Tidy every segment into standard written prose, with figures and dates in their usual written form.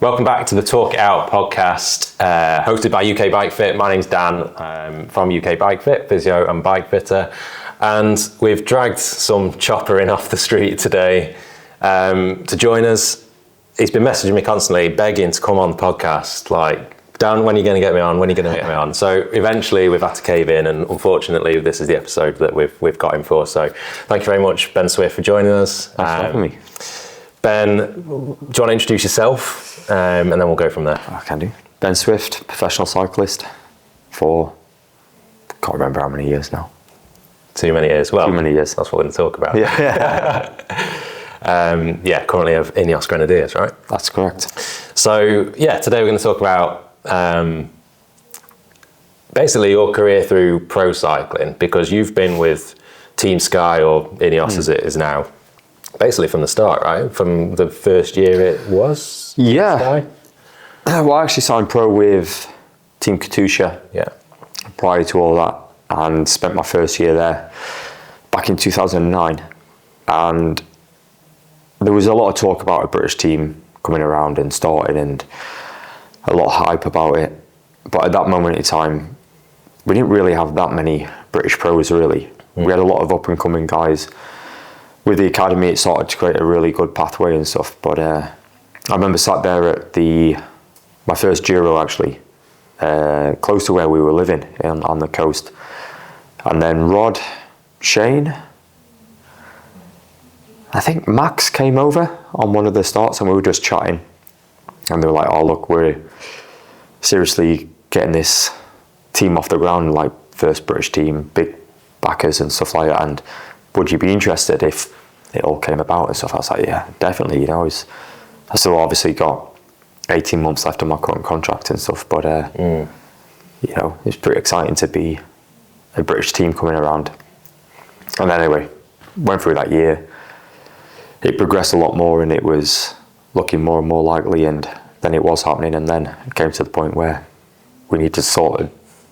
Welcome back to the Talk It Out podcast, hosted by UK Bike Fit. My name's Dan, I'm from UK Bike Fit, physio and bike fitter. And we've dragged some chopper in off the street today to join us. He's been messaging me constantly, begging to come on the podcast, like, Dan, when are you going to get me on? When are you going to get me on? So eventually we've had to cave in, and unfortunately this is the episode that we've got him for. So thank you very much, Ben Swift, for joining us. Thanks for having me. Ben, do you want to introduce yourself, and then we'll go from there? I can do. Ben Swift, professional cyclist for, can't remember how many years now. Too many years. Well, too many years. That's what we're going to talk about. Yeah. Currently of INEOS Grenadiers, right? That's correct. So, today we're going to talk about basically your career through pro cycling, because you've been with Team Sky, or INEOS as it is now, basically from the start, right? From the first year it was? Yeah. Sky? Well, I actually signed pro with Team Katusha prior to all that, and spent my first year there back in 2009. And there was a lot of talk about a British team coming around and starting, and a lot of hype about it. But at that moment in time, we didn't really have that many British pros, really. We had a lot of up and coming guys. With the academy, it started to create a really good pathway and stuff. But I remember sat there at my first Giro, actually, close to where we were living on the coast. And then Rod, Shane, I think Max came over on one of the starts, and we were just chatting. And they were like, oh, look, we're seriously getting this team off the ground, like first British team, big backers and stuff like that. And would you be interested if it all came about and stuff? I was like, yeah, definitely. You know, I still obviously got 18 months left on my current contract and stuff. But, you know, it's pretty exciting to be a British team coming around. And anyway, went through that year. It progressed a lot more, and it was looking more and more likely, and then it was happening, and then it came to the point where we need to sort of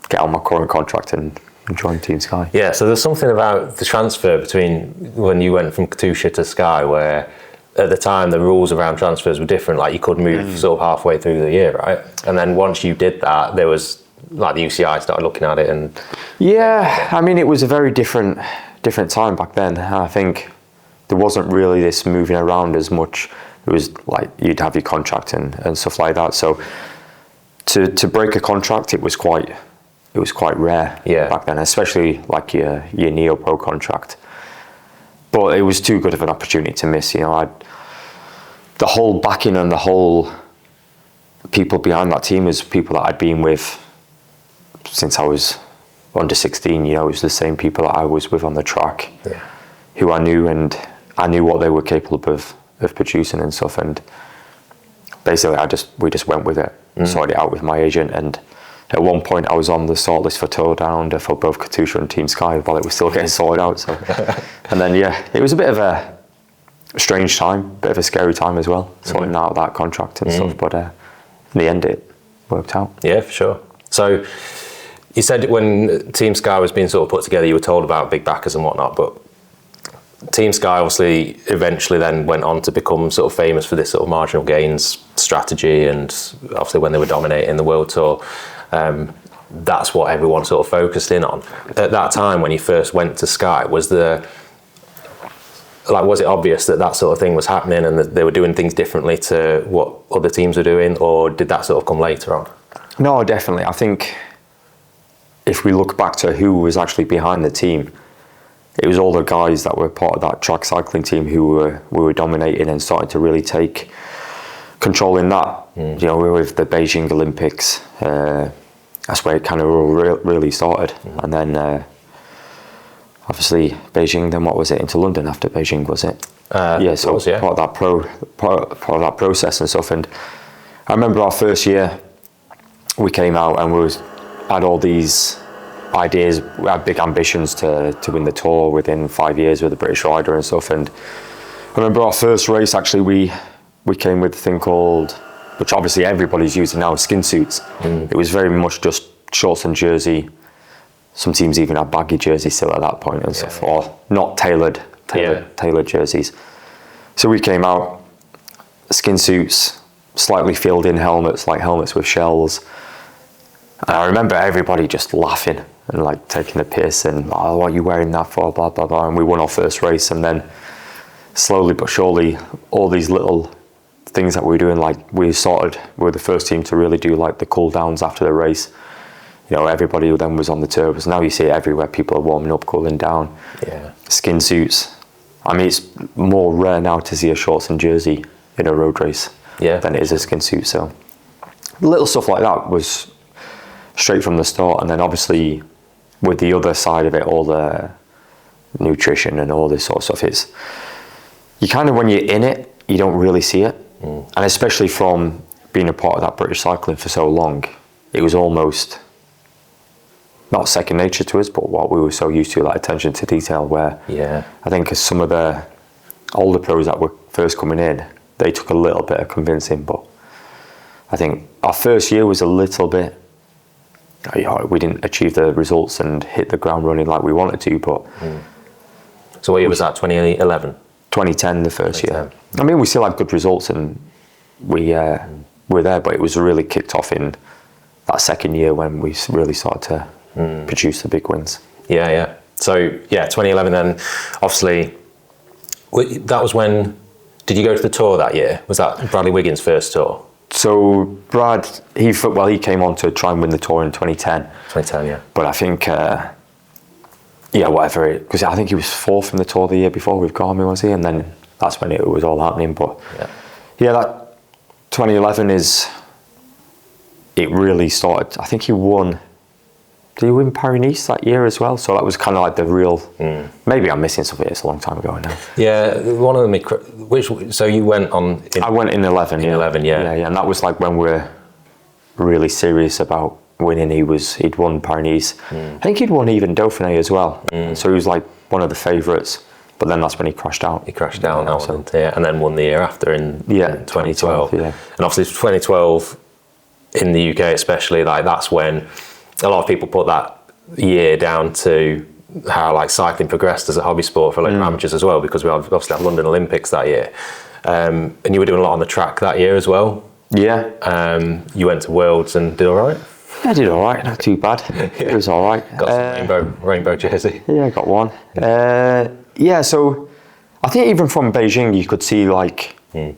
get on my current contract and join Team Sky. Yeah, so there's something about the transfer between when you went from Katusha to Sky, where at the time the rules around transfers were different. Like, you could move sort of halfway through the year, right? And then once you did that, there was, like, the UCI started looking at it, and yeah, I mean, it was a very different time back then. I think there wasn't really this moving around as much. It was like you'd have your contract and stuff like that. So to break a contract, it was quite rare back then, especially like your Neo Pro contract. But it was too good of an opportunity to miss. You know, the whole backing and the whole people behind that team is people that I'd been with since I was under 16. You know, it was the same people that I was with on the track, who I knew, and I knew what they were capable of producing and stuff. And basically we just went with it and sorted it out with my agent. And at one point I was on the sort list for Tour Down Under for both Katusha and Team Sky while it was still getting sorted out. So and then it was a bit of a strange time, bit of a scary time as well, sorting out that contract and stuff. But in the end it worked out. Yeah, for sure. So you said when Team Sky was being sort of put together, you were told about big backers and whatnot, but Team Sky obviously eventually then went on to become sort of famous for this sort of marginal gains strategy, and obviously when they were dominating the World Tour, that's what everyone sort of focused in on. At that time when you first went to Sky, was it obvious that sort of thing was happening and that they were doing things differently to what other teams were doing, or did that sort of come later on? No, definitely. I think if we look back to who was actually behind the team, it was all the guys that were part of that track cycling team who were dominating and starting to really take control in that. You know, we were with the Beijing Olympics. That's where it kind of really started. And then obviously Beijing, then what was it, into London after Beijing, was it? So was, yeah. part of that process and stuff. And I remember our first year, we came out and we had all these ideas. We had big ambitions to win the Tour within 5 years with a British rider and stuff. And I remember our first race, actually, we came with a thing called, which obviously everybody's using now, skin suits. It was very much just shorts and jersey. Some teams even had baggy jerseys still at that point and stuff, or not tailored jerseys. So we came out, skin suits, slightly filled in helmets, like helmets with shells. And I remember everybody just laughing and like taking the piss and, oh, what are you wearing that for, blah, blah, blah. And we won our first race, and then slowly but surely, all these little things that we were doing, like we were the first team to really do like the cool downs after the race. You know, everybody then was on the turbos. Now you see it everywhere. People are warming up, cooling down. Yeah. Skin suits. I mean, it's more rare now to see a shorts and jersey in a road race than it is a skin suit. So little stuff like that was straight from the start. And then obviously with the other side of it, all the nutrition and all this sort of stuff, it's, you kind of, when you're in it, you don't really see it. And especially from being a part of that British cycling for so long, it was almost not second nature to us, but what we were so used to, like attention to detail, where I think as some of the older pros that were first coming in, they took a little bit of convincing, but I think our first year was a little bit, we didn't achieve the results and hit the ground running like we wanted to, but... So what year was that, 2011? 2010, the first year. I mean, we still had good results and we were there, but it was really kicked off in that second year when we really started to produce the big wins. Yeah. So, 2011 then, obviously, that was when, did you go to the tour that year? Was that Bradley Wiggins' first tour? So Brad, he came on to try and win the tour in 2010. 2010, yeah. But I think, because I think he was fourth in the tour the year before with Garmin, was he? And then that's when it was all happening. But that 2011 it really started. I think he won. Did he win Paris-Nice that year as well? So that was kind of like the real. Maybe I'm missing something. It's a long time ago now. Yeah, one of them. So you went on. I went in 11. In 11, yeah, and that was like when we're really serious about winning. He'd won Paris-Nice. I think he'd won even Dauphiné as well. So he was like one of the favourites. But then that's when he crashed out. He crashed down, and then won the year after in 2012. Yeah. And obviously 2012 in the UK especially, like that's when a lot of people put that year down to how like cycling progressed as a hobby sport for like amateurs as well, because we obviously had London Olympics that year. And you were doing a lot on the track that year as well. Yeah. You went to Worlds and did all right? I did all right, not too bad. It was all right. Got some rainbow jersey. Yeah, I got one. So I think even from Beijing you could see like the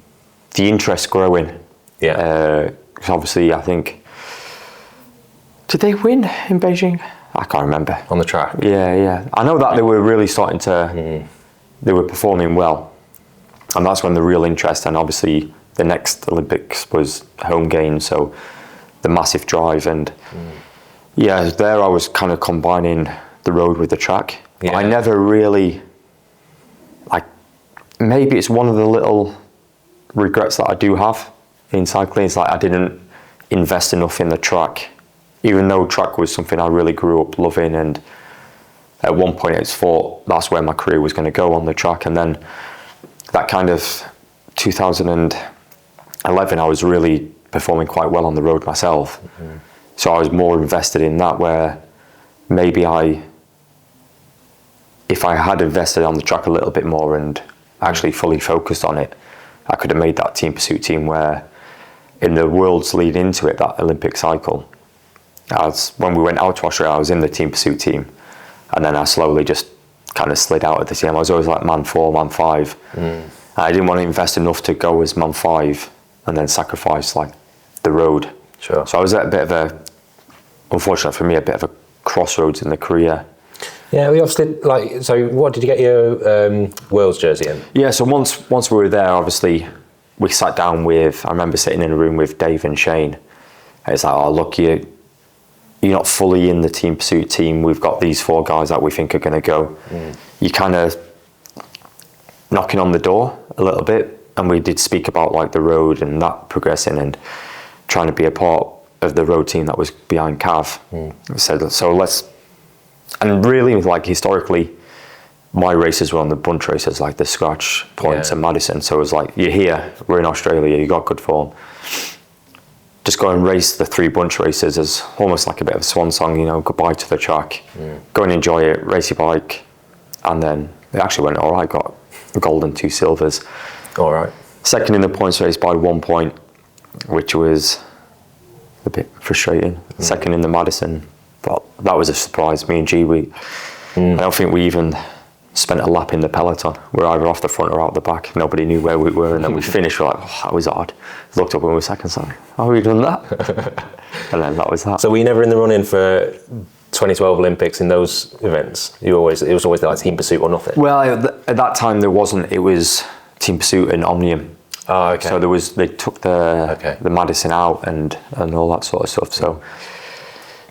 interest growing. Yeah. Because obviously I think, did they win in Beijing? I can't remember. On the track? Yeah. I know that they were really starting to, they were performing well. And that's when the real interest, and obviously the next Olympics was home games, so the massive drive. And there I was kind of combining the road with the track. Yeah. I never really, maybe it's one of the little regrets that I do have in cycling. It's like I didn't invest enough in the track, even though track was something I really grew up loving, and at one point it's thought that's where my career was going to go, on the track. And then that kind of 2011 I was really performing quite well on the road myself, so I was more invested in that, where maybe if I had invested on the track a little bit more and actually fully focused on it, I could have made that team pursuit team, where in the Worlds lead into it, that Olympic cycle, when we went out to Australia, I was in the team pursuit team, and then I slowly just kind of slid out of the team. I was always like man 4, man 5. I didn't want to invest enough to go as man 5 and then sacrifice like the road. Sure. So I was at a bit of unfortunately for me, a bit of a crossroads in the career. Yeah, we obviously, so what did you get your Worlds jersey in? Yeah, so once we were there, obviously, we sat down I remember sitting in a room with Dave and Shane. And it's like, oh, look, you're not fully in the team pursuit team. We've got these 4 guys that we think are going to go. You kind of knocking on the door a little bit. And we did speak about like the road and that progressing and trying to be a part of the road team that was behind Cav. We said, so and really like historically, my races were on the bunch races, like the Scotch Points and Madison. So it was like, you're here, we're in Australia, you got good form. Just go and race the 3 bunch races as almost like a bit of a swan song, goodbye to the track. Go and enjoy it, race your bike. And then it actually went all right, got a gold and 2 silvers. All right. Second in the points race by 1 point. which was a bit frustrating. Second in the Madison, but that was a surprise. Me and G, I don't think we even spent a lap in the peloton. We're either off the front or out the back. Nobody knew where we were, and then we finished. We're like, oh, that was odd. Looked up when we were second, so oh, we done that? And then that was that. So were you never in the run-in for 2012 Olympics in those events? It was always like team pursuit or nothing? Well, at that time there wasn't. It was team pursuit and Omnium. Oh, okay. So they took the Madison out and all that sort of stuff. So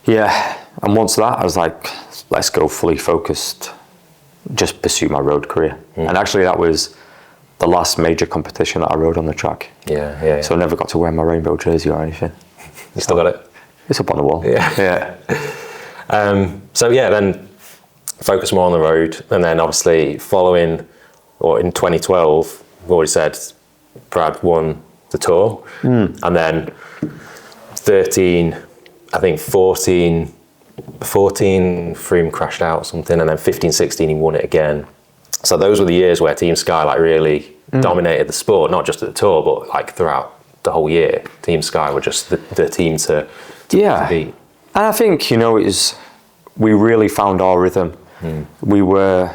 yeah, and once that, I was like, let's go fully focused, just pursue my road career. And actually that was the last major competition that I rode on the track. Yeah. So I never got to wear my rainbow jersey or anything. You still got it? It's up on the wall. Yeah. So yeah, then focus more on the road, and then obviously in 2012, we've already said Brad won the Tour, and then 14 Froome crashed out or something, and then 15, 16 he won it again. So those were the years where Team Sky like really dominated the sport, not just at the Tour, but like throughout the whole year. Team Sky were just the team to beat. And I think, we really found our rhythm. We were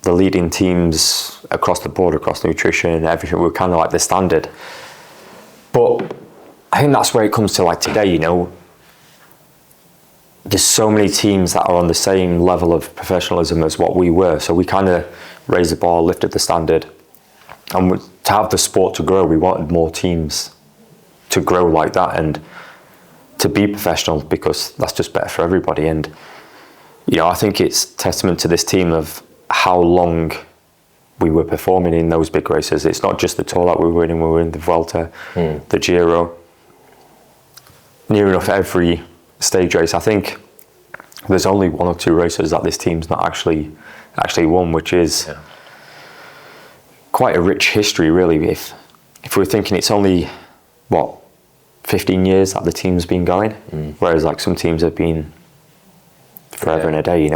the leading teams across the board, across nutrition and everything. We were kind of like the standard. But I think that's where it comes to like today, there's so many teams that are on the same level of professionalism as what we were. So we kind of raised the bar, lifted the standard. And to have the sport to grow, we wanted more teams to grow like that and to be professional, because that's just better for everybody. And I think it's testament to this team of how long we were performing in those big races. It's not just the Tour that we were winning. We were in the Vuelta, the Giro, near enough every stage race. I think there's only one or two races that this team's not actually won, which is quite a rich history, really. If we're thinking it's only 15 years that the team's been going, whereas like some teams have been forever and a day, and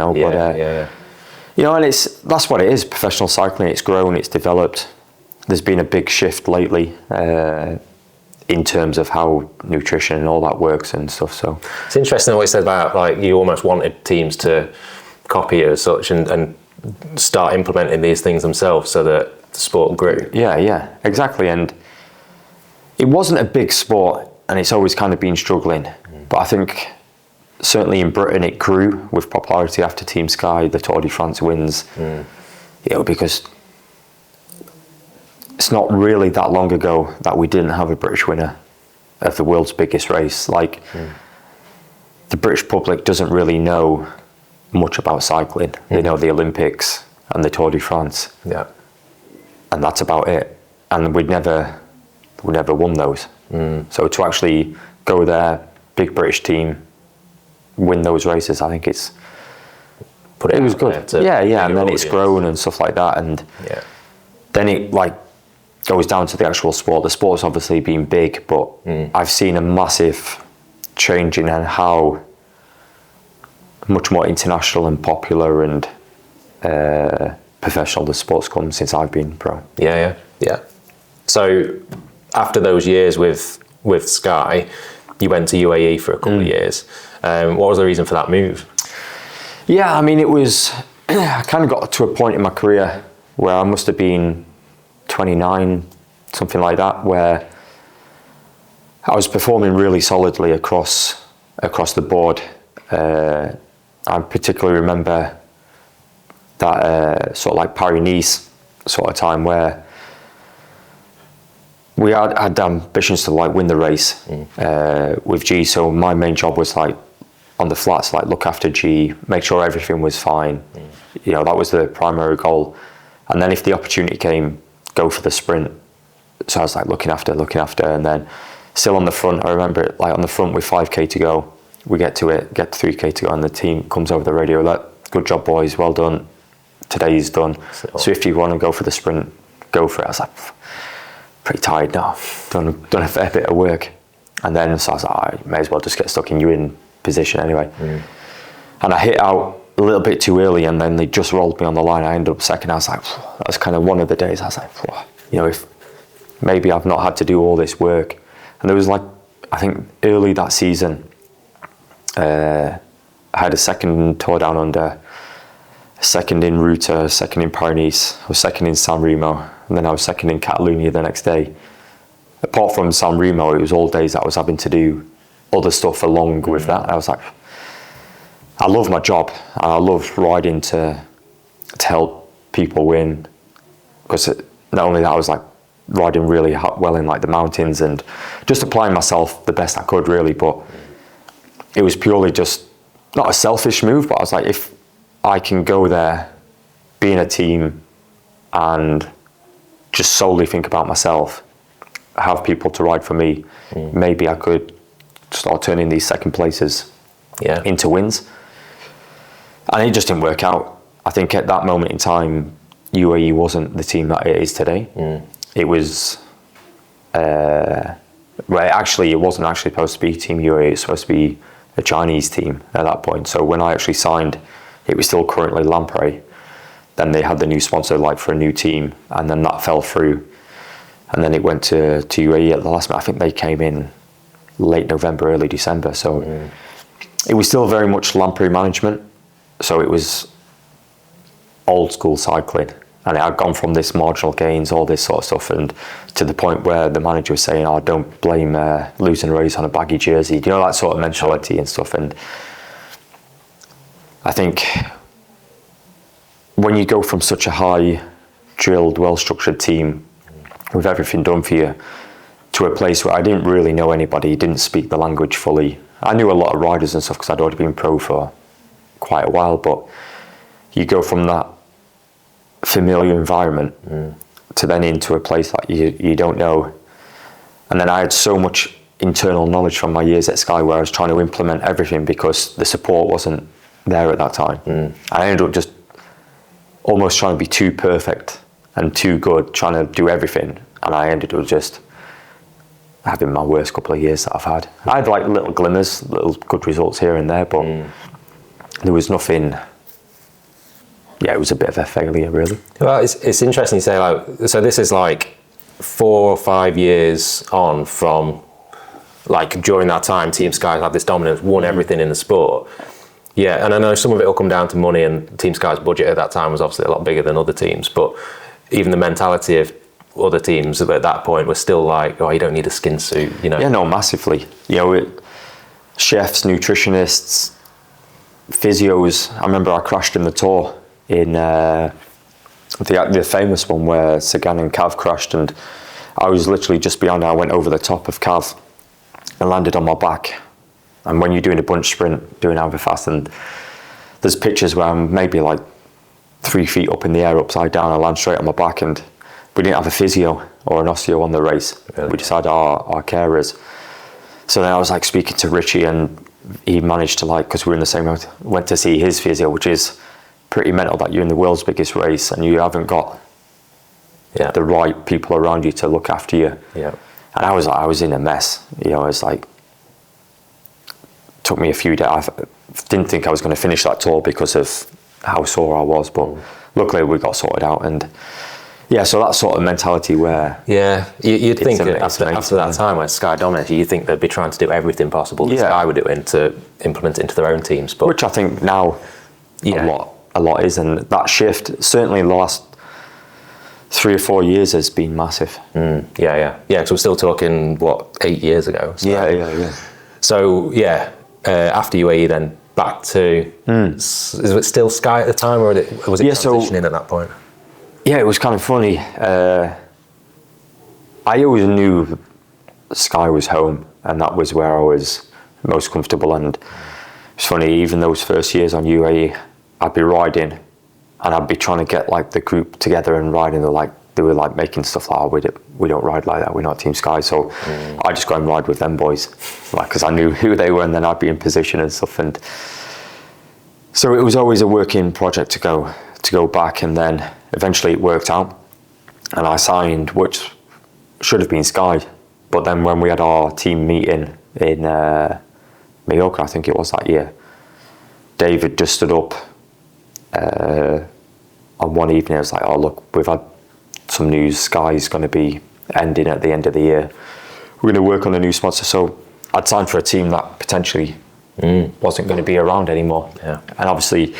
that's what it is. Professional cycling, it's grown, it's developed. There's been a big shift lately in terms of how nutrition and all that works and stuff. So it's interesting what you said about like you almost wanted teams to copy it as such and start implementing these things themselves so that the sport grew. Yeah, exactly. And it wasn't a big sport, and it's always kind of been struggling. But I think certainly in Britain it grew with popularity after Team Sky, the Tour de France wins. Because it's not really that long ago that we didn't have a British winner of the world's biggest race. Like the British public doesn't really know much about cycling. They know the Olympics and the Tour de France. Yeah. And that's about it. And we never won those. So to actually go there, big British team, win those races, I think it was good. And then it's grown and stuff like that, and then it like goes down to the actual sport. The sport's obviously been big, but I've seen a massive change in how much more international and popular and professional the sport's come since I've been pro. Yeah. So after those years with Sky, you went to UAE for a couple of years. What was the reason for that move? Yeah, I mean, it was, I kind of got to a point in my career where I must have been 29, something like that, where I was performing really solidly across the board. I particularly remember that sort of like Paris-Nice sort of time where we had ambitions to like win the race with G. So my main job was like on the flats, like look after G, make sure everything was fine. That was the primary goal. And then if the opportunity came, go for the sprint. So I was like looking after, and then still on the front. I remember it like on the front with 5k to go. We get to 3k to go, and the team comes over the radio. Like, good job, boys, well done. Today's done. So if you want to go for the sprint, go for it. I was like, pretty tired now. Done a fair bit of work. And then so I was like, I may as well just get stuck in position anyway. And I hit out a little bit too early, and then they just rolled me on the line. I ended up second. I was like, that was kind of one of the days I was like, if maybe I've not had to do all this work And there was like, I think early that season, I had a second Tour Down Under, a second in Ruta, a second in Pyrenees, I was second in San Remo, and then I was second in Catalonia the next day. Apart from San Remo, it was all days that I was having to do other stuff along with that. I was like, I love my job, and I love riding to help people win, because not only that, I was like riding really well in like the mountains and just applying myself the best I could, really. But it was purely just not a selfish move, but I was like, if I can go there, be in a team, and just solely think about myself, have people to ride for me, maybe I could start turning these second places into wins. And it just didn't work out. I think at that moment in time, UAE wasn't the team that it is today. It was, well, actually, it wasn't actually supposed to be Team UAE. It was supposed to be a Chinese team at that point. So when I actually signed, it was still currently Lamprey. Then they had the new sponsor, like, for a new team, and then that fell through. And then it went to UAE at the last minute. I think they came in late November, early December. So it was still very much Lamprey management. So it was old school cycling, and it had gone from this marginal gains, all this sort of stuff, and to the point where the manager was saying, "Oh, don't blame losing a race on a baggy jersey," you know, that sort of mentality and stuff. And I think when you go from such a high drilled, well structured team with everything done for you to a place where I didn't really know anybody, didn't speak the language fully. I knew a lot of riders and stuff because I'd already been pro for quite a while, but you go from that familiar environment to then into a place that you don't know. And then I had so much internal knowledge from my years at Sky where I was trying to implement everything because the support wasn't there at that time. I ended up just almost trying to be too perfect and too good, trying to do everything, and I ended up just having my worst couple of years that I've had. I had like little glimmers, little good results here and there, but there was nothing. Yeah, it was a bit of a failure, really. Well, it's interesting you say, like, so this is like 4 or 5 years on from, like, during that time, Team Sky had this dominance, won everything in the sport. Yeah, and I know some of it will come down to money, and Team Sky's budget at that time was obviously a lot bigger than other teams, but even the mentality of other teams at that point was still like, oh, you don't need a skin suit, you know? Yeah, no, massively. You know, chefs, nutritionists, physios. I remember I crashed in the Tour in the famous one where Sagan and Cav crashed, and I was literally just behind. I went over the top of Cav and landed on my back. And when you're doing a bunch sprint, doing however fast, and there's pictures where I'm maybe like 3 feet up in the air, upside down, I land straight on my back, and we didn't have a physio or an osteo on the race. Really? We just had our carers. So then I was like speaking to Richie, and he managed to, like, because we were in the same road, went to see his physio, which is pretty mental that you're in the world's biggest race and you haven't got the right people around you to look after you. Yeah. And I was in a mess. You know, it's like, took me a few days. I didn't think I was going to finish that tour because of how sore I was, but luckily we got sorted out. And yeah, so that sort of mentality where you'd think that after that time where Sky dominated, you'd think they'd be trying to do everything possible that Sky were doing to implement it into their own teams, but which I think now a lot is, and that shift certainly in the last 3 or 4 years has been massive. Yeah, because we're still talking, what, 8 years ago? So. Yeah. So after UAE, then back to is it still Sky at the time, or was it transitioning at that point? Yeah, it was kind of funny. I always knew Sky was home, and that was where I was most comfortable. And it's funny, even those first years on UAE, I'd be riding, and I'd be trying to get like the group together and riding. They were like making stuff like, oh, we don't ride like that. We're not Team Sky. So I just go and ride with them boys, like, because I knew who they were, and then I'd be in position and stuff. And so it was always a working project to go back, and then eventually it worked out, and I signed, which should have been Sky. But then when we had our team meeting in Mallorca, I think it was that year, David just stood up on one evening. I was like, oh look, we've had some news, Sky's going to be ending at the end of the year. we're going to work on a new sponsor. So I'd signed for a team that potentially wasn't going to be around anymore. Yeah. And obviously,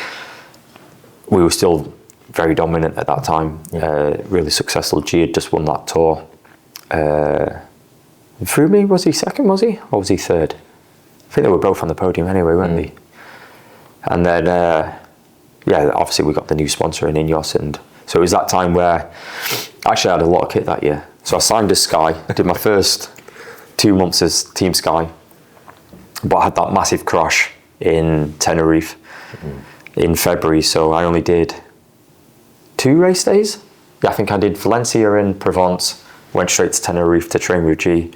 we were still very dominant at that time. Really successful. G had just won that tour. Through me, was he second, was he? Or was he third? I think they were both on the podium anyway, weren't they? And then, obviously we got the new sponsor in INEOS. And so it was that time where actually I had a lot of kit that year. So I signed as Sky, did my first 2 months as Team Sky, but I had that massive crash in Tenerife in February. So I only did 2 race days. Yeah, I think I did Valencia and Provence, went straight to Tenerife to train with G,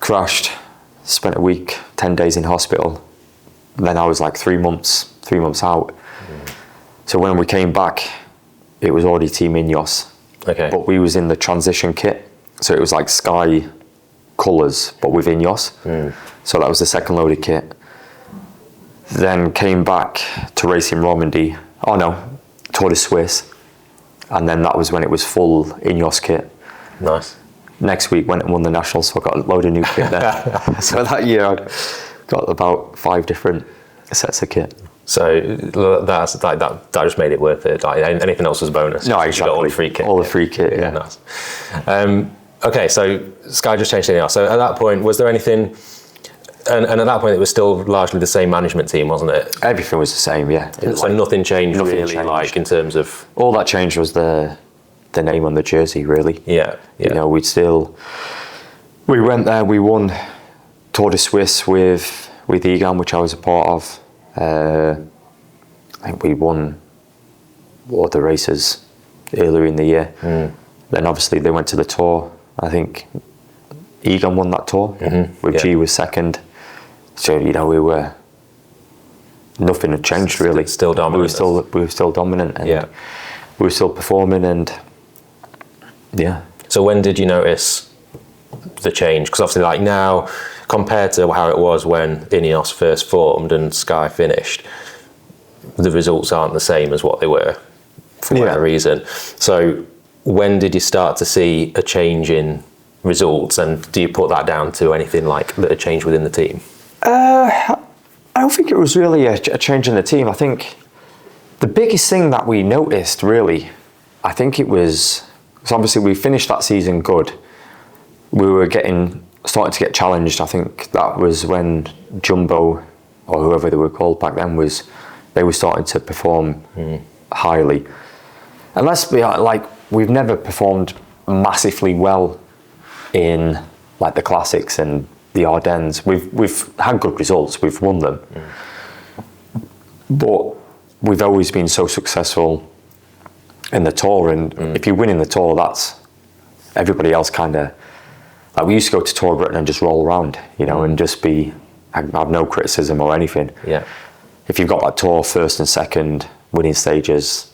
crashed, spent a week, 10 days in hospital. Then I was like 3 months out. So when we came back, it was already Team INEOS. Okay. But we was in the transition kit. So it was like Sky colours, but with INEOS. So that was the second loaded kit. Then came back to race in Romandy. Oh no, Tour de Suisse. And then that was when it was full INEOS kit. Nice. Next week went and won the Nationals, so I got a load of new kit there. So that year I got about 5 different sets of kit. So that's like that just made it worth it. Like anything else was a bonus. No, exactly. exactly. You got all the free kit. All the free kit, yeah. Nice. Okay, so Sky just changed anything else. So at that point, was there anything? And at that point, it was still largely the same management team, wasn't it? Everything was the same, yeah. So nothing changed really, like in terms of. All that changed was the name on the jersey, really. Yeah. You know, we went there, we won Tour de Suisse with Egan, which I was a part of. I think we won all the races earlier in the year. Then obviously they went to the Tour. I think Egan won that Tour, with G was second. So, you know, nothing had changed really. Still dominant. We were still dominant, and we were still performing, and yeah. So when did you notice the change? Because obviously, like now, compared to how it was when INEOS first formed and Sky finished, the results aren't the same as what they were for whatever reason. So when did you start to see a change in results, and do you put that down to anything like that had changed within the team? I don't think it was really a change in the team. I think the biggest thing that we noticed, really, I think it was, so obviously we finished that season good. We were starting to get challenged. I think that was when Jumbo, or whoever they were called back then, they were starting to perform highly. And let's be like, we've never performed massively well in like the classics and the Ardennes. We've had good results, we've won them, but we've always been so successful in the Tour. And if you win in the Tour, that's everybody else kind of, like we used to go to Tour Britain and just roll around, you know, and just have no criticism or anything. Yeah. If you've got that Tour first and second winning stages,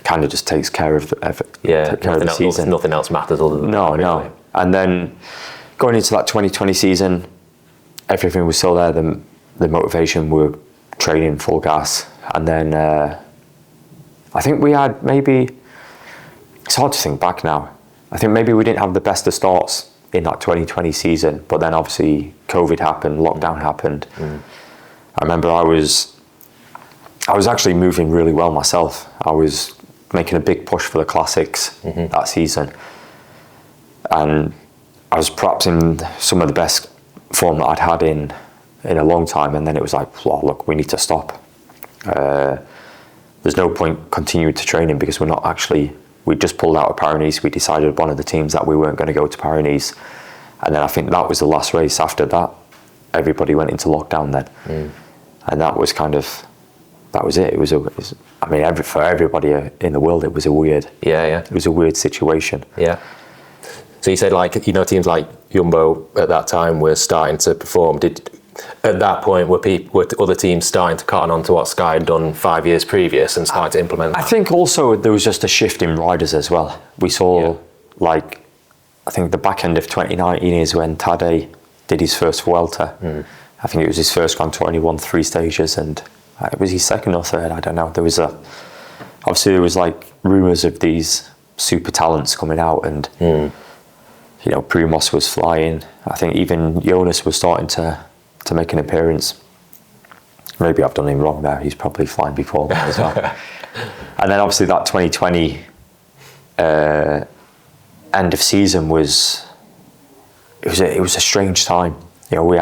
kind of just takes care of the season. Nothing else matters other than no. that, really. And then going into that 2020 season, everything was still there. The motivation, we were training full gas, and then I think we had maybe. It's hard to think back now. I think maybe we didn't have the best of starts in that 2020 season, but then obviously COVID happened, lockdown happened. I remember I was actually moving really well myself. I was making a big push for the classics that season, and I was perhaps in some of the best form that I'd had in a long time. And then it was like, well, look, we need to stop. There's no point continuing to training because we just pulled out of Paris. We decided one of the teams that we weren't going to go to Paris, and then I think that was the last race. After that, everybody went into lockdown then, and that was it. It was for everybody in the world, it was a weird. It was a weird situation. Yeah. So you said, like, you know, teams like Jumbo at that time were starting to perform. At that point, were other teams starting to cotton on to what Sky had done 5 years previous and started to implement that? I think also there was just a shift in riders as well. We saw, like, I think the back end of 2019 is when Tadej did his first Vuelta. I think it was his first Grand Tour, and he won 3 stages, and it was his second or third, I don't know. Obviously there was like rumours of these super talents coming out, and you know, Primos was flying. I think even Jonas was starting to make an appearance. Maybe I've done him wrong there. He's probably flying before me as well. And then obviously that 2020 end of season was a strange time. You know, we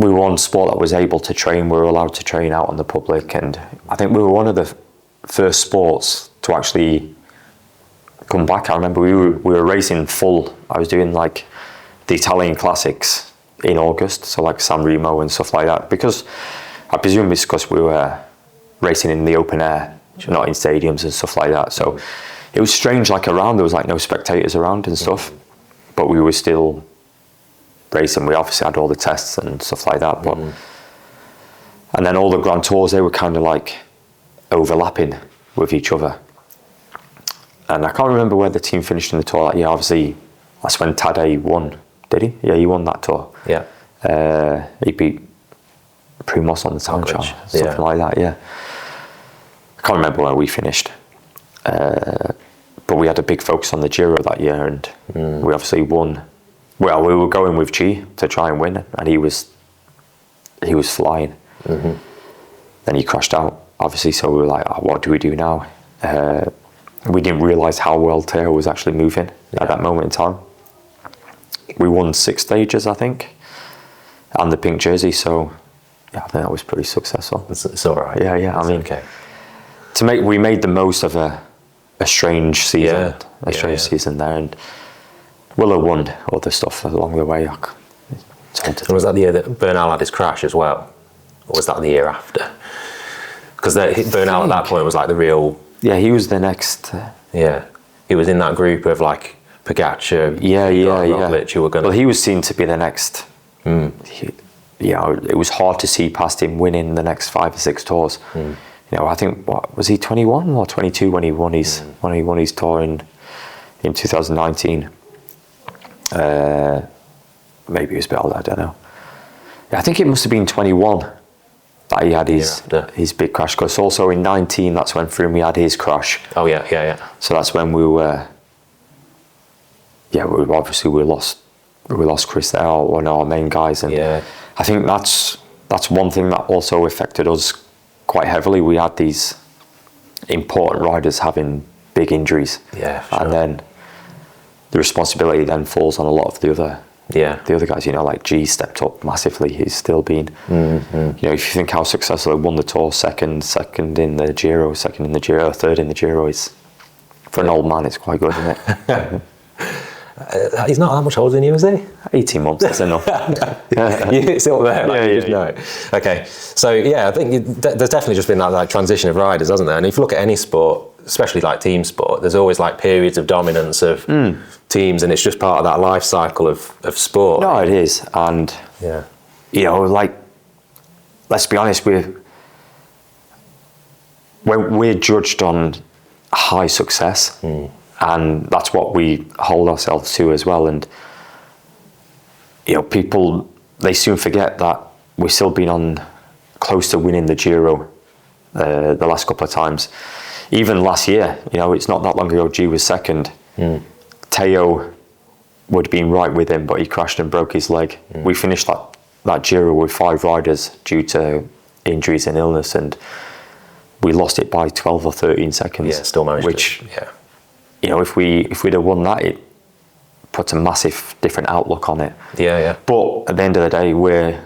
were one sport that was able to train. We were allowed to train out on the public, and I think we were one of the first sports to actually come back. I remember we were racing full. I was doing like the Italian classics in August, so like San Remo and stuff like that, because I presume it's because we were racing in the open air, not in stadiums and stuff like that. So it was strange, like around there was like no spectators around and stuff, but we were still racing. We obviously had all the tests and stuff like that, but and then all the Grand Tours, they were kind of like overlapping with each other. And I can't remember where the team finished in the tour that year. Obviously that's when Tadej won. Did he? Yeah, he won that tour. Yeah. He beat Primos on the time trial, something like that, yeah. I can't remember where we finished. But we had a big focus on the Giro that year, and we obviously won. Well, we were going with G to try and win, and he was flying. Then he crashed out, obviously, so we were like, oh, what do we do now? We didn't realise how well Teo was actually moving at that moment in time. We won 6 stages, I think, and the pink jersey. So, yeah, I think that was pretty successful. It's all right. Yeah. I mean, we made the most of a strange season, season there, and Willow won other stuff along the way. And was that the year that Bernal had his crash as well, or was that the year after? Because Bernal at that point was like the real. Yeah, he was the next. He was in that group of like Pogacar, Roglic, who were going. Well, he was seen to be the next. It was hard to see past him winning the next 5 or 6 tours. You know, I think what was he 21 or 22 when he won his tour in 2019. Maybe he was a bit older, I don't know. Yeah, I think it must have been 21 that he had his big crash. Because also in 19, that's when Froome had his crash. Oh yeah. So that's when we were. Yeah, we lost Chris there, one of our main guys, and I think that's one thing that also affected us quite heavily. We had these important riders having big injuries, and then the responsibility then falls on a lot of the other guys. You know, like G stepped up massively. He's still been, you know, if you think how successful he won the tour, second in the Giro, third in the Giro, is for an old man, it's quite good, isn't it? He's not that much older than you, is he? 18 months, that's enough. It's all there, you just know. Okay, so yeah, I think there's definitely just been that transition of riders, hasn't there? And if you look at any sport, especially like team sport, there's always like periods of dominance of teams, and it's just part of that life cycle of sport. No, it is, and you know, like, let's be honest, we're judged on high success. And that's what we hold ourselves to as well. And, you know, people, they soon forget that we've still been on close to winning the Giro the last couple of times. Even last year, you know, it's not that long ago, G was second. Teo would have been right with him, but he crashed and broke his leg. We finished that Giro with 5 riders due to injuries and illness, and we lost it by 12 or 13 seconds. Yeah, still managed You know, if we'd have won that, it puts a massive different outlook on it. Yeah. But at the end of the day, we're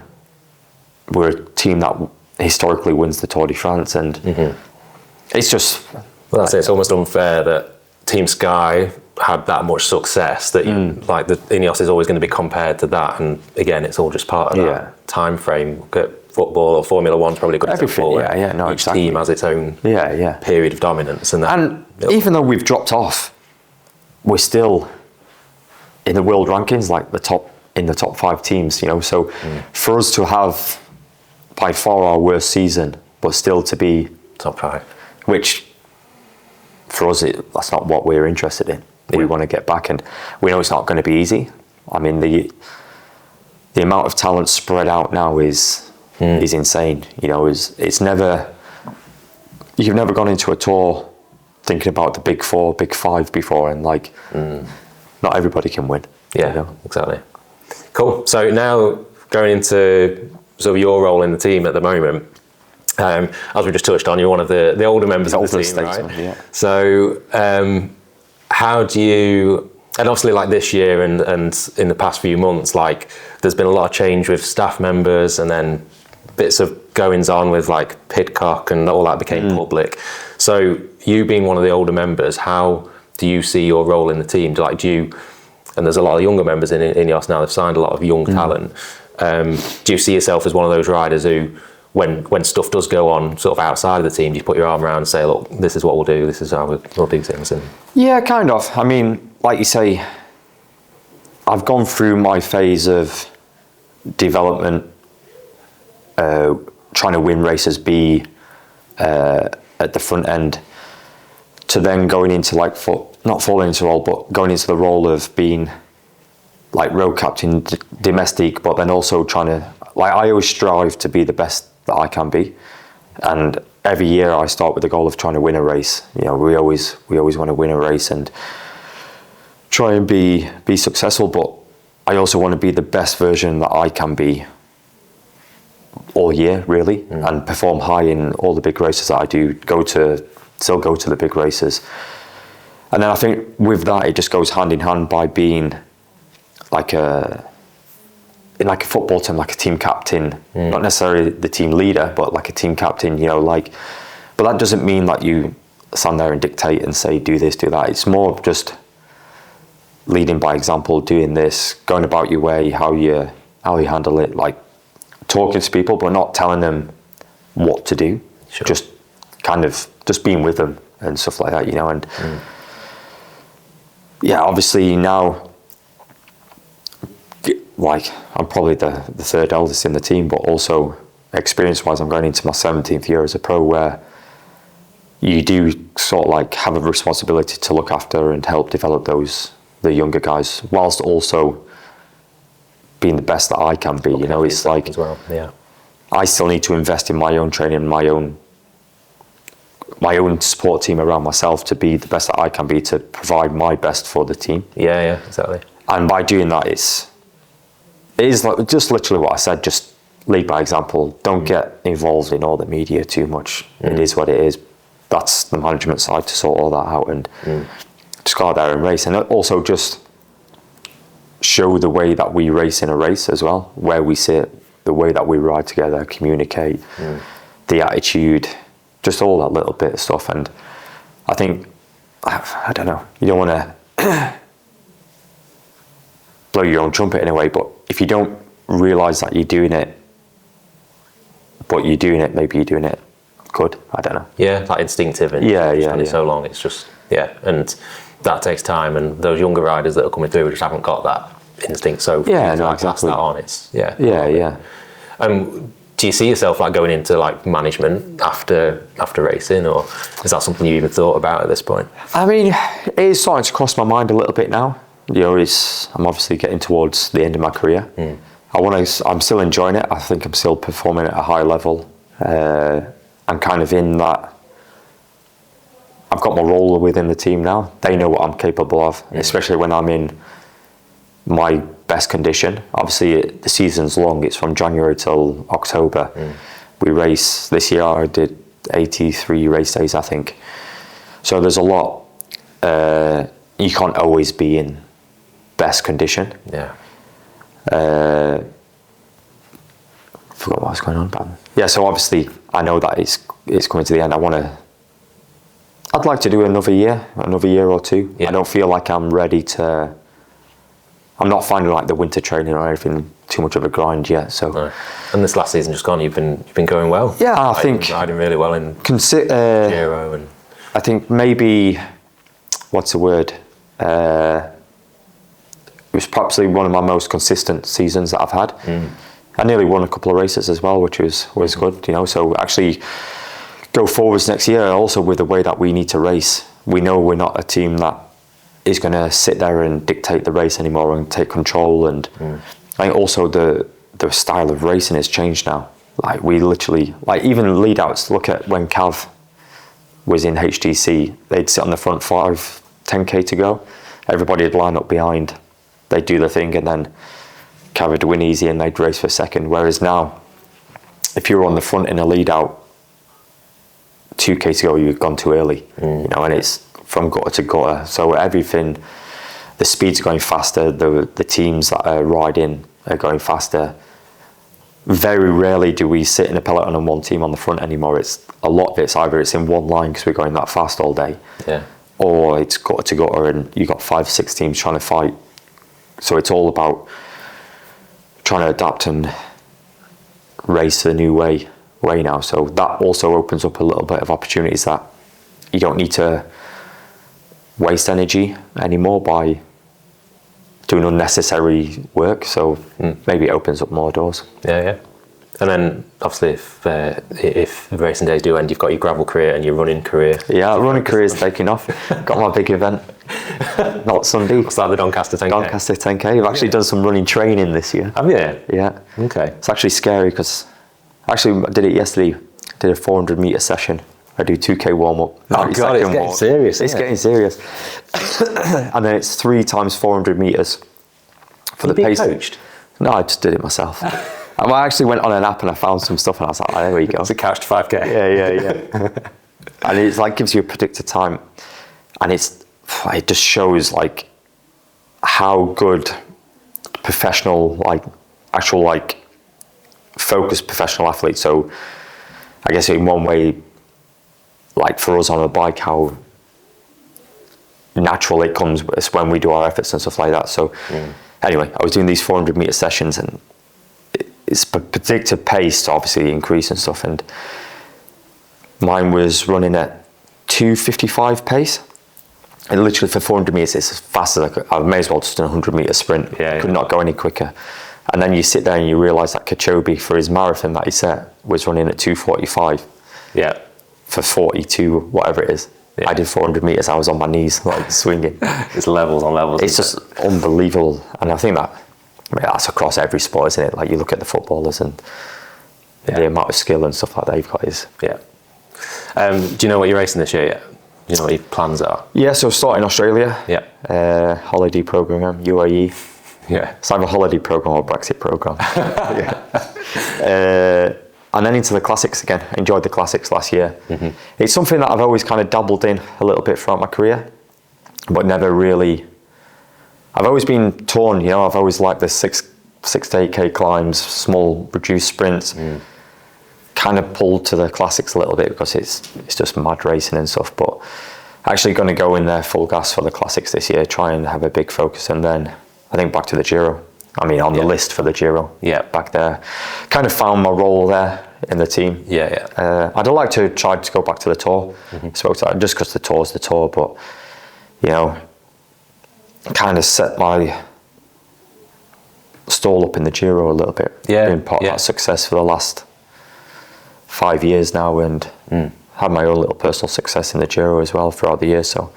a team that historically wins the Tour de France, and it's just. Well, that's it. It's almost unfair that Team Sky had that much success that like the INEOS is always going to be compared to that. And again, it's all just part of that time frame. Look at football or Formula One's probably good example. Each team has its own period of dominance, and even though we've dropped off, we're still in the world rankings, like in the top 5 teams. You know, so for us to have by far our worst season, but still to be top 5, which for us that's not what we're interested in. We want to get back, and we know it's not going to be easy. I mean, the amount of talent spread out now is insane. You know, it's never. You've never gone into a tour thinking about the big 4, big 5 before, and like not everybody can win. Yeah, you know? exactly. Cool. So now going into sort of your role in the team at the moment, as we just touched on, you're one of the older members of the team, right? Yeah. So how do you, and obviously like this year and in the past few months, like there's been a lot of change with staff members and then bits of goings on with like Pidcock and all that became public. So you being one of the older members, how do you see your role in the team? Do you, and there's a lot of younger members in INEOS now, they've signed a lot of young talent. Do you see yourself as one of those riders who, when stuff does go on sort of outside of the team, do you put your arm around and say, look, this is what we'll do, this is how we'll do things? And yeah, kind of. I mean, like you say, I've gone through my phase of development, trying to win races, be at the front end, to then going into like, not falling into a role, but going into the role of being like road captain, domestic, but then also trying to, like, I always strive to be the best that I can be. And every year I start with the goal of trying to win a race. You know, we always want to win a race and try and be successful, but I also want to be the best version that I can be all year, really, and perform high in all the big races that I do, still go to the big races. And then I think with that, it just goes hand in hand by being like in like a football team, like a team captain, not necessarily the team leader, but like a team captain, you know, like, but that doesn't mean that you stand there and dictate and say, do this, do that. It's more just leading by example, doing this, going about your way, how you handle it, like talking to people, but not telling them what to do, just kind of just being with them and stuff like that, you know. And yeah, obviously now, like, I'm probably the third eldest in the team, but also experience-wise, I'm going into my 17th year as a pro, where you do sort of like have a responsibility to look after and help develop the younger guys, whilst also being the best that I can be. You know, it's like, as well. Yeah, I still need to invest in my own training, my own support team around myself to be the best that I can be, to provide my best for the team. Yeah, exactly. And by doing that, it is like just literally what I said, just lead by example. Don't get involved in all the media too much. It is what it is. That's the management side to sort all that out, and just go out there and race. And also just show the way that we race in a race as well, where we sit, the way that we ride together, communicate, the attitude, just all that little bit of stuff. And I think, I don't know, you don't want to blow your own trumpet in a way, but if you don't realise that you're doing it, but you're doing it, maybe you're doing it good, I don't know. Yeah, like instinctive, and it's so long, it's just, and that takes time, and those younger riders that are coming through just haven't got that instinct, so exactly. Pass that on, it's yeah. Do you see yourself like going into like management after racing, or is that something you even thought about at this point? I mean, it is starting to cross my mind a little bit now. You know, I'm obviously getting towards the end of my career. I'm still enjoying it. I think I'm still performing at a high level. I'm kind of in that, I've got my role within the team now. They know what I'm capable of, especially when I'm in my best condition. Obviously, the season's long. It's from January till October. We race, this year I did 83 race days, I think. So there's a lot. You can't always be in best condition. Forgot what was going on, but yeah, so obviously I know that it's coming to the end. I'd like to do another year or two. I don't feel like I'm ready to, I'm not finding like the winter training or anything too much of a grind yet. So no. And this last season just gone, you've been going well. Yeah, I think riding really well in Giro, and I think maybe, what's the word? It was probably one of my most consistent seasons that I've had. I nearly won a couple of races as well, which was good, you know. So actually go forwards next year also with the way that we need to race. We know we're not a team that is going to sit there and dictate the race anymore and take control. And I think also the style of racing has changed now. Like we literally, like even lead outs, look at when Cav was in HTC, they'd sit on the front 10K to go. everybody would line up behind, they'd do their thing, and then Cav would win easy and they'd race for second. Whereas now, if you were on the front in a lead out, 2K to go, you've gone too early, you know, and it's from gutter to gutter. So everything, the speeds are going faster, the teams that are riding are going faster. Very rarely do we sit in a peloton on one team on the front anymore. It's a lot of it's either it's in one line because we're going that fast all day, or it's gutter to gutter and you've got 5 or 6 teams trying to fight. So it's all about trying to adapt and race to the new way now. So that also opens up a little bit of opportunities that you don't need to waste energy anymore by doing unnecessary work. So maybe it opens up more doors. Yeah. And then obviously if the racing days do end, you've got your gravel career and your running career. Yeah, running career is taking off. Got my big event, not Sunday. What's that, the Doncaster 10K? Doncaster 10K. I've actually done some running training this year. Have you? Yeah. Okay. It's actually scary because actually I did it yesterday. Did a 400 meter session. I do 2K warm up. Oh God, it's getting serious. It's getting serious. And then it's 3 times 400 meters for the pace. Coached? No, I just did it myself. I actually went on an app and I found some stuff and I was like, oh, there we go. It's a couched 5K. Yeah. And it's like gives you a predicted time, and it just shows like how good professional, like actual like focused professional athletes. So I guess in one way, like for us on a bike, how natural it comes when we do our efforts and stuff like that. So anyway, I was doing these 400 meter sessions and it's predicted pace to obviously increase and stuff, and mine was running at 2:55 pace, and literally for 400 meters it's as fast as I could. I may as well just done a 100 meter sprint. Could not go any quicker. And then you sit there and you realize that Kachobi, for his marathon that he set, was running at 2:45 for 42 whatever it is. I did 400 meters, I was on my knees like swinging. It's levels on levels. It's just unbelievable, and I think that's across every sport, isn't it? Like you look at the footballers and the amount of skill and stuff like that you've got is. Do you know what you're racing this year yet? Do you know what your plans are? Yeah, so starting Australia. Holiday program, UAE. It's either a holiday program or Brexit program. And then into the classics again. I enjoyed the classics last year. It's something that I've always kind of dabbled in a little bit throughout my career, but never really. I've always been torn, you know. I've always liked the 6 to 8K climbs, small reduced sprints. Kind of pulled to the classics a little bit because it's just mad racing and stuff. But actually going to go in there full gas for the classics this year. Try and have a big focus, and then I think back to the Giro. I mean, on the list for the Giro. Back there. Kind of found my role there in the team. I'd like to try to go back to the Tour. Spoke to just because the Tour's the Tour, but you know, kind of set my stall up in the Giro a little bit. Been part of that success for the last 5 years now, and had my own little personal success in the Giro as well throughout the year. So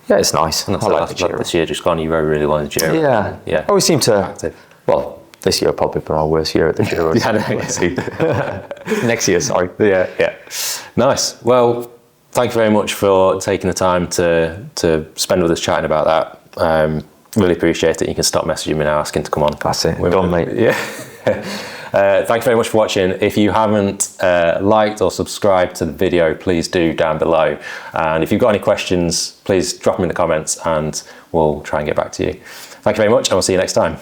it's nice. And I like the Giro. This year just gone, you very really wanted the Giro. I always seem to. Well, this year probably been our worst year at the Giro. Next year, sorry. Nice. Well, thank you very much for taking the time to spend with us chatting about that. Really appreciate it. You can stop messaging me now asking to come on. That's it. We're done, mate. Thank you very much for watching. If you haven't liked or subscribed to the video, please do down below. And if you've got any questions, please drop them in the comments and we'll try and get back to you. Thank you very much, and we'll see you next time.